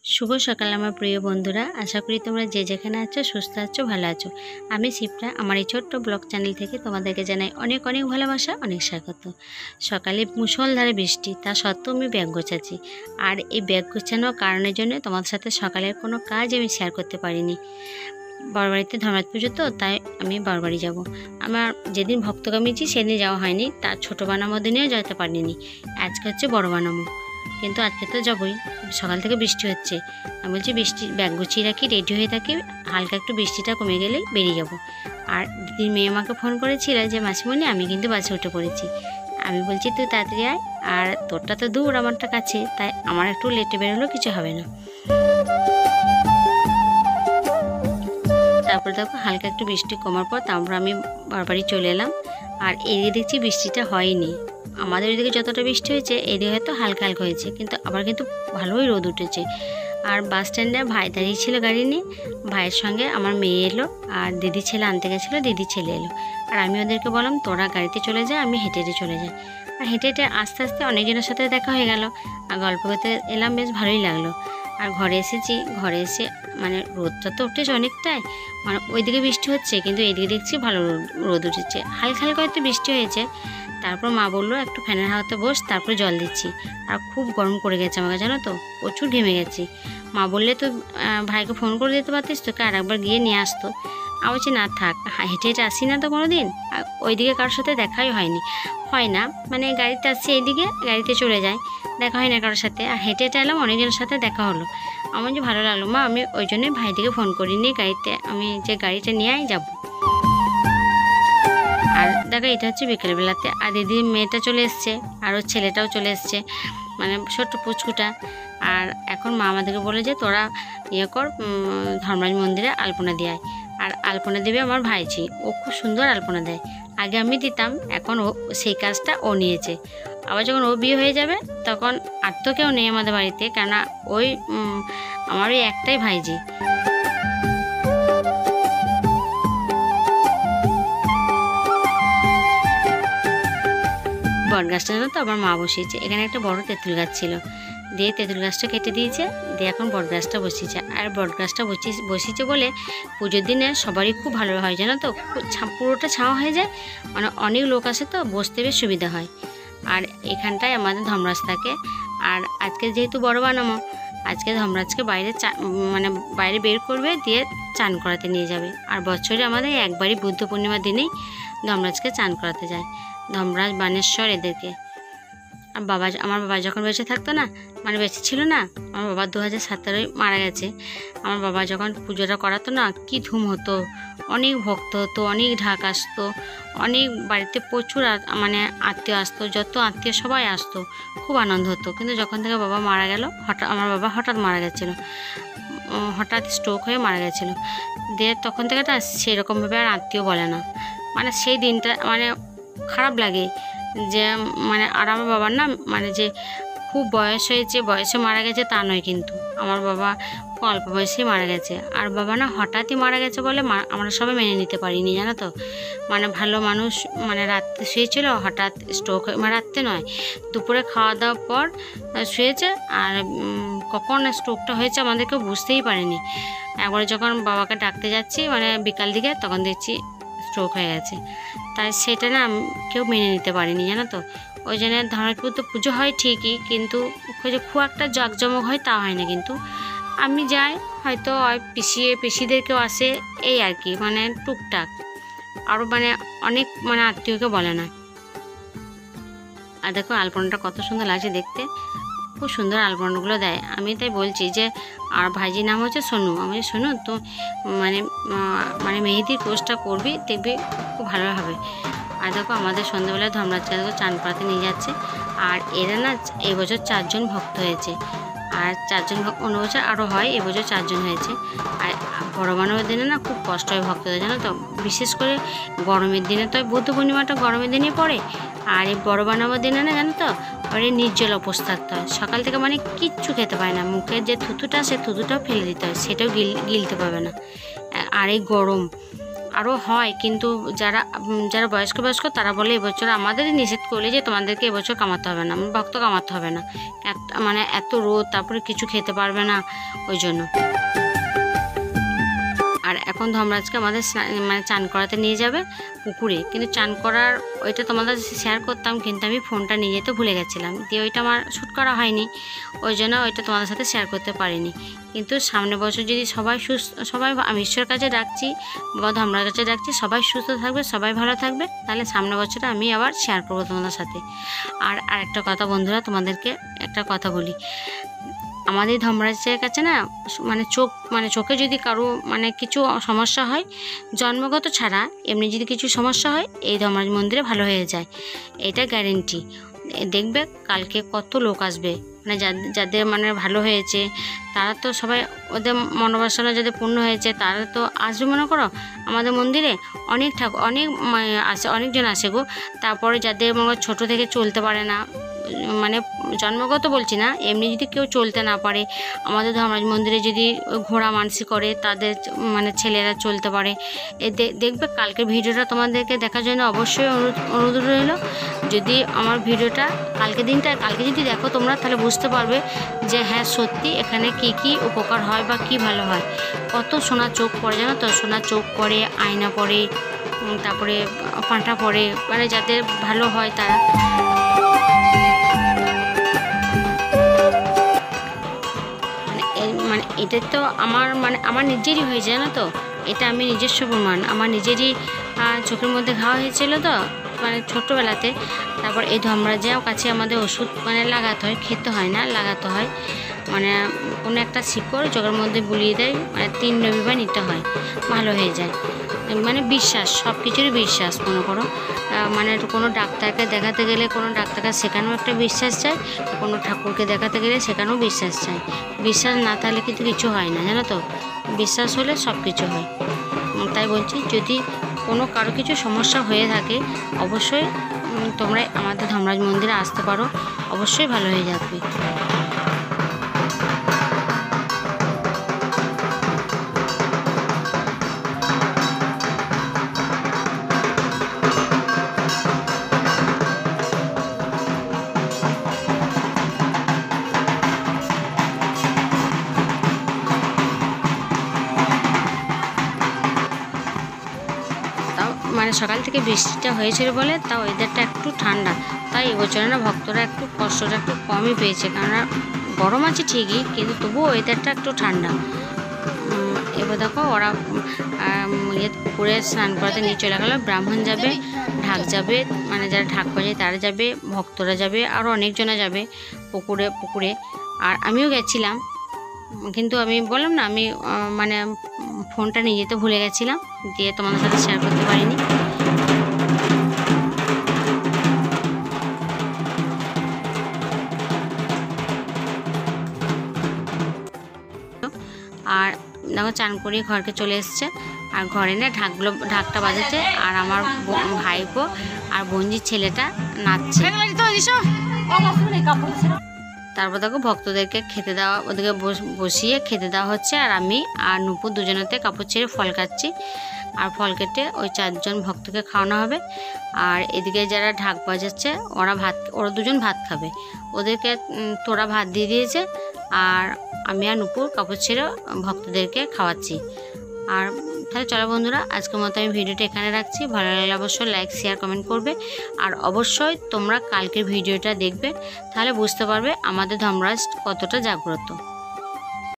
শুভ সকাল আমার প্রিয় বন্ধুরা, আশা করি তোমরা যে যেখানে আছো সুস্থ আছো, ভালো আছো। আমি শিপ্রা, আমার এই ছোট্ট ব্লগ চ্যানেল থেকে তোমাদেরকে জানাই অনেক অনেক ভালোবাসা, অনেক স্বাগত। সকালে মুষলধারে বৃষ্টি, তা সত্ত্বেও আমি ব্যাগ গোছাচ্ছি। আর এই ব্যাগ গোছানোর কারণের জন্য তোমাদের সাথে সকালের কোনো কাজ আমি শেয়ার করতে পারিনি। বড়বাড়িতে ধর্মরাজ পুজো, তো তাই আমি বড়বাড়ি যাব। আমার যেদিন ভক্তগামীছি সেদিন যাওয়া হয়নি, তার ছোটো বানামো দিনেও যেতে পারিনি। আজকে হচ্ছে বড় বানামো, কিন্তু আজকে তো যাবই। সকাল থেকে বৃষ্টি হচ্ছে, আমি বলছি বৃষ্টি ব্যাগ গুছিয়ে রাখি, রেডি হয়ে থাকি, হালকা একটু বৃষ্টিটা কমে গেলেই বেরিয়ে যাব। আর দিদির মেয়ে আমাকে ফোন করেছিল যে মাসিমণি আমি কিন্তু বাসে উঠে পড়েছি। আমি বলছি তুই তাড়াতাড়ি আয়, আর তোরটা তো দূর আমারটা কাছে, তাই আমার একটু লেটে বেরোলেও কিছু হবে না। তারপরে দেখো হালকা একটু বৃষ্টি কমার পর তারপর আমি বাড়ি চলে এলাম। আর এদিকে দেখছি বৃষ্টিটা হয়নি, আমাদের ওইদিকে যতটা বৃষ্টি হয়েছে এদিকে হয়তো হালকা হালকা হয়েছে, কিন্তু আবার কিন্তু ভালোই রোদ উঠেছে। আর বাস স্ট্যান্ডে ভাই দাঁড়িয়ে ছিল গাড়ি নিয়ে, ভাইয়ের সঙ্গে আমার মেয়ে এলো, আর দিদি ছেলে আনতে গেছিলো, দিদি ছেলে এলো। আর আমি ওদেরকে বললাম তোরা গাড়িতে চলে যা, আমি হেঁটে হেঁটে চলে যাই। আর হেঁটে হেঁটে আস্তে আস্তে অনেকজনের সাথে দেখা হয়ে গেল, আর গল্প করতে এলাম, বেশ ভালোই লাগলো। আর ঘরে এসেছি, ঘরে এসে মানে রোদটা তো উঠেছে অনেকটাই, মানে ওইদিকে বৃষ্টি হচ্ছে কিন্তু এইদিকে দেখছি ভালো রোদ উঠেছে, হালকা হালকা হয়তো বৃষ্টি হয়েছে। তারপর মা বললো একটু ফ্যানের হাওয়াতে বস, তারপরে জল দিচ্ছি। আর খুব গরম করে গেছে আমাকে, জানো তো, প্রচুর ঘেমে গেছি। মা বললে তো ভাইকে ফোন করে দিতে পারতিস, তোকে আর একবার গিয়ে নিয়ে আসতো। আমি বলছি না থাক, হেঁটে হেঁটে আসি না তো কোনো দিন, ওইদিকে কারোর সাথে দেখাই হয়নি, হয় না, মানে গাড়িতে আসছি এইদিকে, গাড়িতে চলে যায়, দেখা হয় না কারোর সাথে। আর হেঁটে হেঁটে এলাম, অনেকজনের সাথে দেখা হলো, আমার যে ভালো লাগলো। মা আমি ওই জন্যই ভাইটিকে ফোন করিনি, গাড়িতে আমি যে গাড়িটা নিয়ে যাবো। আর দেখো এটা হচ্ছে বিকেলবেলাতে, আর দিদির মেয়েটা চলে এসছে, আর ওর ছেলেটাও চলে এসছে, মানে ছোট্ট পুচকুটা। আর এখন মা আমাদেরকে বলে যে তোরা ইয়ে কর, ধর্মরাজ মন্দিরে আলপনা দিয়ে আয়। আর আলপনা দেবে আমার ভাইঝি, ও খুব সুন্দর আলপনা দেয়, আগে আমি দিতাম, এখন ও সেই কাজটা ও নিয়েছে। আবার যখন ও বিয়ে হয়ে যাবে তখন আর তো কেউ নেই আমাদের বাড়িতে, কেননা ওই আমার ওই একটাই ভাইঝি। বট গাছটা জানো তো আমার মা বসিয়েছে, এখানে একটা বড় তেঁতুল গাছ ছিল, দিয়ে তেঁতুল গাছটা কেটে দিয়েছে, দিয়ে এখন বট গাছটা বসিয়েছে। আর বট গাছটা বসিয়েছে বলে পুজোর দিনে সবারই খুব ভালো হয়, জানো তো, পুরোটা ছাওয়া হয়ে যায়, মানে অনেক লোক আসে তো বসতে বেশ সুবিধা হয়। আর এখানটায় আমাদের ধর্মরাজ থাকে। আর আজকে যেহেতু বড় বানামো, আজকে ধর্মরাজকে বাইরে মানে বাইরে বের করবে, দিয়ে চান করাতে নিয়ে যাবে। আর বছরে আমাদের একবারই বুদ্ধ পূর্ণিমার দিনেই ধর্মরাজকে চান করাতে যায়, ধর্মরাজ বানেশ্বর এদেরকে। আর আমার বাবা যখন বেঁচে থাকতো না, মানে বেঁচে ছিল না, আমার বাবা 2017 মারা গেছে। আমার বাবা যখন পুজোটা করাতো না, কি ধুম হতো, অনেক ভক্ত হতো, অনেক ঢাক আসতো, অনেক বাড়িতে প্রচুর মানে আত্মীয় আসতো, যত আত্মীয় সবাই আসতো, খুব আনন্দ হতো। কিন্তু যখন থেকে বাবা মারা গেল, আমার বাবা হঠাৎ মারা গেছিলো, হঠাৎ স্ট্রোক হয়ে মারা গেছিলো, দিয়ে তখন থেকে তো সেরকমভাবে আর আত্মীয় বলে না, মানে সেই দিনটা মানে খারাপ লাগে যে, মানে আর আমার বাবার না, মানে যে খুব বয়স হয়েছে, বয়সে মারা গেছে তা নয়, কিন্তু আমার বাবা খুব অল্প বয়সেই মারা গেছে। আর বাবা না হঠাৎই মারা গেছে বলে আমরা সবাই মেনে নিতে পারিনি, জানো তো, মানে ভালো মানুষ, মানে রাত্রে শুয়েছিল, হঠাৎ স্ট্রোক, মানে রাত্রে নয়, দুপুরে খাওয়া দাওয়ার পর শুয়েছে, আর কখন স্ট্রোকটা হয়েছে আমাদেরকে বুঝতেই পারিনি। একবারে যখন বাবাকে ডাকতে যাচ্ছি, মানে বিকাল দিকে, তখন দেখছি স্ট্রোক হয়ে গেছে। তাই সেটা না কেউ মেনে নিতে পারেনি, জানো তো। ওই জন্য ধর্মরাজপুর তো পুজো হয় ঠিকই, কিন্তু খুব একটা জাঁকজমক হয় তা হয় না। কিন্তু আমি যাই, হয়তো পিসিদেরকেও আসে, এই আর কি, মানে টুকটাক, আরও মানে অনেক মানে আত্মীয়কে বলে না। আর দেখো আলপনাটা কত সুন্দর লাগছে দেখতে, খুব সুন্দর আলপনাগুলো দেয়। আমি তাই বলছি যে, আর ভাইজির নাম হচ্ছে সোনু, আমি সোনু তো মানে মেহেদির কোর্সটা করবি, দেখবি খুব ভালো হবে। আর দেখো আমাদের সন্ধ্যাবেলায় ধর্মরাজকে দেখো চান করাতে নিয়ে যাচ্ছে। আর এরা না এবছর 4 জন ভক্ত হয়েছে, আর 4 জন অন্য বছর আরও হয়, এবছর 4 জন হয়েছে। আর বড় বানানোর দিনে না খুব কষ্ট হয় ভক্তদের, জানো তো, বিশেষ করে গরমের দিনে, তো বুদ্ধ পূর্ণিমাটা গরমের দিনে পড়ে। আর এই বড় বানানোর দিনে না, জানো তো, ওরে নির্জল উপোস থাকতে হয়, সকাল থেকে মানে কিচ্ছু খেতে পায় না, মুখের যে থুতুটা সে থুতুটাও ফেলে দিতে হয়, সেটাও গিলতে পারবে না। আর এই গরম, আরও হয়, কিন্তু যারা যারা বয়স্ক তারা বলে এবছর আমাদেরই নিষেধ করলে যে তোমাদেরকে এবছর কামাতে হবে না, ভক্ত কামাতে হবে না, মানে এত রোদ, তারপরে কিছু খেতে পারবে না ওই জন্য। আর এখন ধর্মরাজকে আমাদের মানে চান করাতে নিয়ে যাবে পুকুরে, কিন্তু চান করার ওইটা তোমাদের শেয়ার করতাম, কিন্তু আমি ফোনটা নিয়ে যেতে ভুলে গেছিলাম, দিয়ে ওইটা আমার শ্যুট করা হয়নি, ওই জন্য ওইটা তোমাদের সাথে শেয়ার করতে পারিনি। কিন্তু সামনের বছর যদি সবাই আমি ঈশ্বরের কাছে ডাকছি, বাবা ধর্মরাজের কাছে ডাকছি, সবাই সুস্থ থাকবে, সবাই ভালো থাকবে, তাহলে সামনের বছরে আমি আবার শেয়ার করবো তোমাদের সাথে। আর আরেকটা কথা বন্ধুরা, তোমাদেরকে একটা কথা বলি, আমাদের ধর্মরাজের কাছে না মানে চোখে যদি কারো মানে কিছু সমস্যা হয়, জন্মগত ছাড়া এমনি যদি কিছু সমস্যা হয়, এই ধর্মরাজ মন্দিরে ভালো হয়ে যায়, এটা গ্যারেন্টি। দেখবে কালকে কত লোক আসবে, মানে যাদের মানে ভালো হয়েছে তারা তো সবাই, ওদের মনোবাসনা যাদের পূর্ণ হয়েছে তারা তো আসবে। মনে করো আমাদের মন্দিরে অনেক আসে, অনেকজন আসে গো। তারপরে যাদের মনে ছোটো থেকে চলতে পারে না, মানে জন্মগত বলছি না, এমনি যদি কেউ চলতে না পারে, আমাদের ধর্মরাজ মন্দিরে যদি ঘোড়া মানসি করে, তাদের মানে ছেলেরা চলতে পারে, দেখবে কালকের ভিডিওটা তোমাদেরকে দেখার জন্য অবশ্যই অনুরোধ রইল। যদি আমার ভিডিওটা কালকে যদি দেখো তোমরা, তাহলে বুঝতে পারবে যে হ্যাঁ সত্যি এখানে কি উপকার হয় বা কি ভালো হয়। কত সোনা চোখ পড়ে জানো তো, সোনা চোখ পড়ে, আয়না পড়ে, তারপরে পাঁঠা পড়ে, মানে যাদের ভালো হয় তারা। মানে এটা তো আমার নিজেরই হয়েছে জানো তো, এটা আমি নিজস্ব প্রমাণ, আমার নিজেরই চোখের মধ্যে ঘা হয়েছিল তো, মানে ছোটোবেলাতে। তারপর এই ধর্মরাজের কাছে আমাদের ওষুধ মানে লাগাতে হয়, খেতে হয় না, লাগাতে হয়, মানে কোনো একটা শিকড় চোখের মধ্যে বুলিয়ে দেয়, মানে 3 রবিবার নিতে হয়, ভালো হয়ে যায়। মানে বিশ্বাস, সব কিছুরই বিশ্বাস মনে করো, মানে কোনো ডাক্তারকে দেখাতে গেলে কোনো ডাক্তারকে সেখানেও একটা বিশ্বাস চাই, কোনো ঠাকুরকে দেখাতে গেলে সেখানেও বিশ্বাস চাই। বিশ্বাস না থাকলে কিন্তু কিছু হয় না জানো তো, বিশ্বাস হলে সব কিছু হয়। তাই বলছি, যদি কারো কিছু সমস্যা হয়ে থাকে, অবশ্যই তোমরা আমাদের ধর্মরাজ মন্দিরে আসতে পারো, অবশ্যই ভালো হয়ে যাবে। মানে সকাল থেকে বৃষ্টিটা হয়েছিল বলে তাও ওয়েদারটা একটু ঠান্ডা, তাই এবছরে না ভক্তরা একটু কষ্টটা একটু কমই পেয়েছে, কেননা গরম আছে ঠিকই, কিন্তু তবুও ওয়েদারটা একটু ঠান্ডা। এবার দেখো ওরা পুকুরে স্নান করাতে নিয়ে চলে গেলো, ব্রাহ্মণ যাবে, ঢাক যাবে, মানে যারা ঢাক বাজায় তারা যাবে, ভক্তরা যাবে, আরও অনেকজনা যাবে পুকুরে। আর আমিও গেছিলাম, কিন্তু আমি বললাম না, আমি মানে ফোনটা নিয়ে যেতে ভুলে গেছিলাম, দিয়ে তোমাদের সাথে শেয়ার করতে পারিনি। আর দেখো চান করিয়ে ঘরকে চলে এসছে, আর ঘরে না ঢাকটা বাজাচ্ছে, আর আমার ভাইপো আর বোনজির ছেলেটা নাচছে। তারপর দেখো ভক্তদেরকে খেতে দেওয়া, ওদেরকে বসিয়ে খেতে দেওয়া হচ্ছে, আর আমি আর নুপুর দুজনেতে কাপড় ছেড়ে ফল কাটছি, আর ফল কেটে ওই 4 জন ভক্তকে খাওয়ানো হবে। আর এদিকে যারা ঢাক বাজাচ্ছে ওরা 2 জন ভাত খাবে, ওদেরকে তোরা ভাত দিয়ে দিয়েছে, আর আমি আর নুপুর কাপড় ছেড়ে ভক্তদেরকে খাওয়াচ্ছি। আর তাহলে চলো বন্ধুরা, আজকের মতো আমি ভিডিওটা এখানে রাখছি। ভালো লাগলে অবশ্যই লাইক শেয়ার কমেন্ট করবে, আর অবশ্যই তোমরা কালকের ভিডিওটা দেখবে, তাহলে বুঝতে পারবে আমাদের ধর্মরাজ কতটা জাগ্রত।